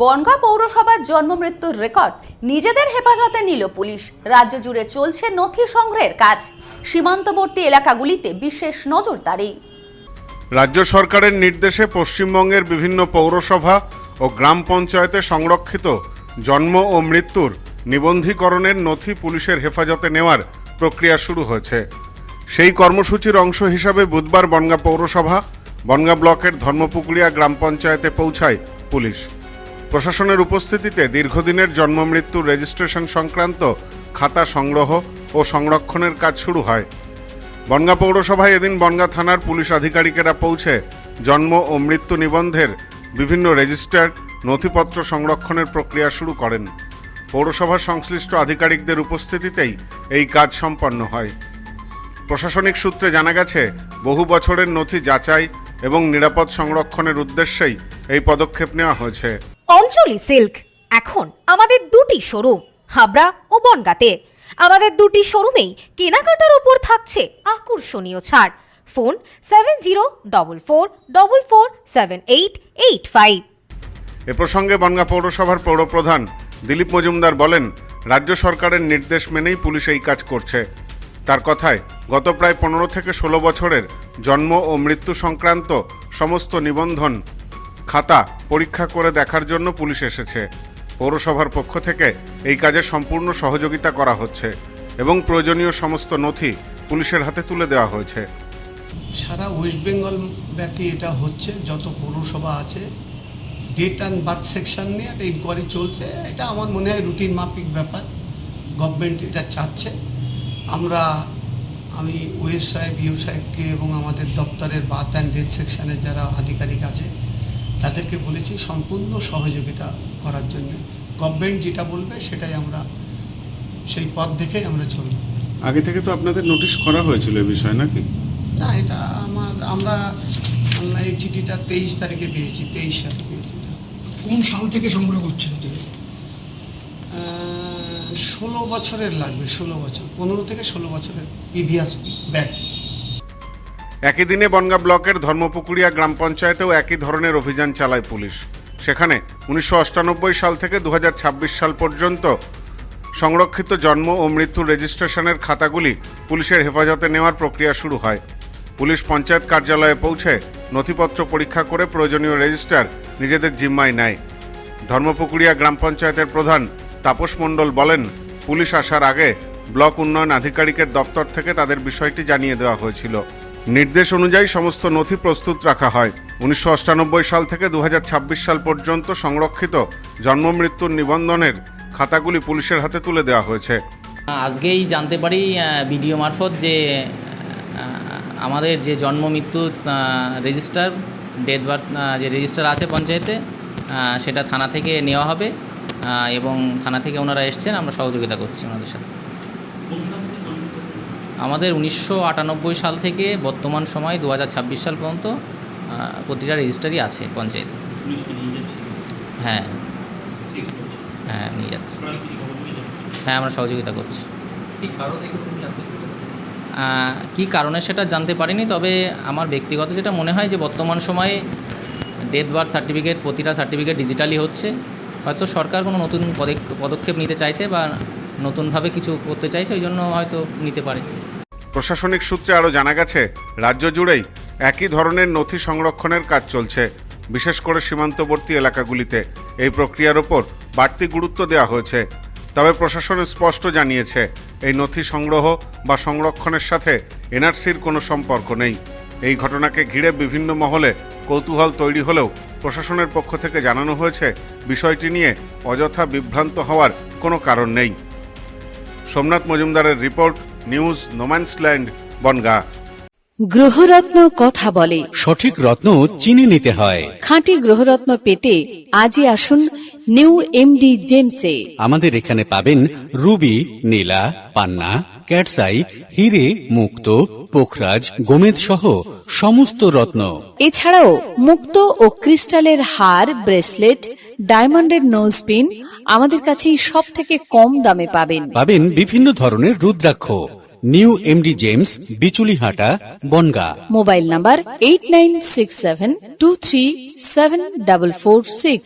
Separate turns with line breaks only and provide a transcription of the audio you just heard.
বনগাঁ পৌরসভার জন্ম মৃত্যুর রেকর্ড নিজেদের হেফাজতে নিল পুলিশ। রাজ্য জুড়ে চলছে নথি সংগ্রহের কাজ। সীমান্তবর্তী এলাকাগুলিতে বিশেষ নজরদারি।
রাজ্য সরকারের নির্দেশে পশ্চিমবঙ্গের বিভিন্ন পৌরসভা ও গ্রাম পঞ্চায়েতে সংরক্ষিত জন্ম ও মৃত্যুর নিবন্ধীকরণের নথি পুলিশের হেফাজতে নেওয়ার প্রক্রিয়া শুরু হয়েছে। সেই কর্মসূচির অংশ হিসাবে বুধবার বনগাঁ পৌরসভা, বনগাঁ ব্লকের ধর্মপুকুরিয়া গ্রাম পঞ্চায়েতে পৌঁছায় পুলিশ। প্রশাসনের উপস্থিতিতে দীর্ঘদিনের জন্ম মৃত্যুর রেজিস্ট্রেশন সংক্রান্ত খাতা সংগ্রহ ও সংরক্ষণের কাজ শুরু হয়। বনগাঁ পৌরসভায় এদিন বনগাঁ থানার পুলিশ আধিকারিকেরা পৌঁছে জন্ম ও মৃত্যু নিবন্ধের বিভিন্ন রেজিস্টার্ড নথিপত্র সংরক্ষণের প্রক্রিয়া শুরু করেন। পৌরসভার সংশ্লিষ্ট আধিকারিকদের উপস্থিতিতেই এই কাজ সম্পন্ন হয়। প্রশাসনিক সূত্রে জানা গেছে, বহু বছরের নথি যাচাই এবং নিরাপদ সংরক্ষণের উদ্দেশ্যেই এই পদক্ষেপ নেওয়া হয়েছে।
অঞ্জলি সিল্ক এখন আমাদের দুটি শোরুম, হাবড়া ও বনগাঁতে। আমাদের দুটি শোরুমেই কেনাকাটার উপর থাকছে আকর্ষণীয় ছাড়। ফোন 7044447885।
এ প্রসঙ্গে বনগাঁ পৌরসভার পৌরপ্রধান দিলীপ মজুমদার বলেন, রাজ্য সরকারের নির্দেশ মেনেই পুলিশ এই কাজ করছে। তার কথায়, গত প্রায় 15 থেকে 16 বছরের জন্ম ও মৃত্যু সংক্রান্ত সমস্ত নিবন্ধন খাতা পরীক্ষা করে দেখার জন্য পুলিশ এসেছে। পৌরসভার পক্ষ থেকে এই কাজে সম্পূর্ণ সহযোগিতা করা হচ্ছে এবং প্রয়োজনীয় সমস্ত নথি পুলিশের হাতে তুলে দেওয়া হয়েছে।
সারা ওয়েস্ট বেঙ্গল ব্যাপী এটা হচ্ছে, যত পৌরসভা আছে ডেট অ্যান্ড বার্থ সেকশন নিয়ে একটা ইনকোয়ারি চলছে। এটা আমার মনে হয় রুটিন মাফিক ব্যাপার, গভর্নমেন্ট এটা চাচ্ছে। আমি ওএস সাহেব, ইউ সাহেবকে এবং আমাদের দপ্তরের বার্থ অ্যান্ড ডেথ সেকশনের যারা আধিকারিক আছে তাদেরকে বলেছি সম্পূর্ণ সহযোগিতা করার জন্য। গভর্নমেন্ট যেটা বলবে সেটাই আমরা সেই পথ দেখেই আমরা চলব।
আগে থেকে তো আপনাদের নোটিশ করা হয়েছিল এই বিষয় নাকি?
না, এটা আমরা এই চিঠিটা 23 তারিখে পেয়েছি, 23 সালে পেয়েছি।
কোন সাল থেকে সংগ্রহ করছিল?
16 বছরের লাগবে, 16 বছর, 15 থেকে 16 বছরের প্রিভিয়াস ব্যাক।
একই দিনে বনগাঁ ব্লকের ধর্মপুকুরিয়া গ্রাম পঞ্চায়েতেও একই ধরনের অভিযান চালায় পুলিশ। সেখানে 1998 সাল থেকে 2026 সাল পর্যন্ত সংরক্ষিত জন্ম ও মৃত্যুর রেজিস্ট্রেশনের খাতাগুলি পুলিশের হেফাজতে নেওয়ার প্রক্রিয়া শুরু হয়। পুলিশ পঞ্চায়েত কার্যালয়ে পৌঁছে নথিপত্র পরীক্ষা করে প্রয়োজনীয় রেজিস্টার নিজেদের জিম্মায় নেয়। ধর্মপুকুরিয়া গ্রাম পঞ্চায়েতের প্রধান তাপস মণ্ডল বলেন, পুলিশ আসার আগে ব্লক উন্নয়ন আধিকারিকের দপ্তর থেকে তাদের বিষয়টি জানিয়ে দেওয়া হয়েছিল। নির্দেশ অনুযায়ী সমস্ত নথি প্রস্তুত রাখা হয়। 1998 সাল থেকে 2026 সাল পর্যন্ত সংরক্ষিত জন্ম মৃত্যুর নিবন্ধনের খাতাগুলি পুলিশের হাতে তুলে দেওয়া হয়েছে।
আজকেই জানতে পারি ভিডিও মারফত যে আমাদের যে জন্ম মৃত্যু রেজিস্টার, ডেথ বার্থ যে রেজিস্টার আছে পঞ্চায়েতে, সেটা থানা থেকে নেওয়া হবে এবং থানা থেকে ওনারা এসছেন, আমরা সহযোগিতা করছি ওনাদের সাথে। আমাদের 1998 সাল থেকে বর্তমান সময় 2026 সাল পর্যন্ত প্রতিটা রেজিস্টারই আছে পঞ্চায়েতে। হ্যাঁ হ্যাঁ, নিয়ে যাচ্ছি। হ্যাঁ, আমরা সহযোগিতা করছি। কী কারণে সেটা জানতে পারিনি, তবে আমার ব্যক্তিগত যেটা মনে হয় যে বর্তমান সময়ে ডেথ বার্থ সার্টিফিকেট, প্রতিটা সার্টিফিকেট ডিজিটালি হচ্ছে। হয়তো সরকার কোনো নতুন পদক্ষেপ নিতে চাইছে বা নতুনভাবে কিছু করতে চাইছে, ওই জন্য হয়তো নিতে পারে।
প্রশাসনিক সূত্রে আরও জানা গেছে, রাজ্য জুড়েই একই ধরনের নথি সংরক্ষণের কাজ চলছে। বিশেষ করে সীমান্তবর্তী এলাকাগুলিতে এই প্রক্রিয়ার ওপর বাড়তি গুরুত্ব দেওয়া হয়েছে। তবে প্রশাসন স্পষ্ট জানিয়েছে, এই নথি সংগ্রহ বা সংরক্ষণের সাথে এনআরসির কোনো সম্পর্ক নেই। এই ঘটনাকে ঘিরে বিভিন্ন মহলে কৌতূহল তৈরি হলেও প্রশাসনের পক্ষ থেকে জানানো হয়েছে, বিষয়টি নিয়ে অযথা বিভ্রান্ত হওয়ার কোনো কারণ নেই। সোমনাথ মজুমদারের রিপোর্ট, নিউজ নোম্যান্সল্যান্ড, বনগাঁ।
গ্রহরত্ন কথা বলে,
সঠিক রত্ন চিনে নিতে হয়।
খাঁটি গ্রহরত্ন পেতে আজই আসুন নিউ এমডি জেমসে।
আমাদের এখানে পাবেন রুবি, নীলা, পান্না, ক্যাটসাই, হিরে, মুক্ত, পোখরাজ, গোমেদ সহ সমস্ত রত্ন।
এছাড়াও মুক্ত ও ক্রিস্টালের হার, ব্রেসলেট, ডায়মন্ডের নোজপিন আমাদের কাছেই সব থেকে কম দামে পাবেন
বিভিন্ন ধরনের রুদ্রাক্ষ। New MD gems, Bichulihata, Bangaon.
Mobile number 8967237446।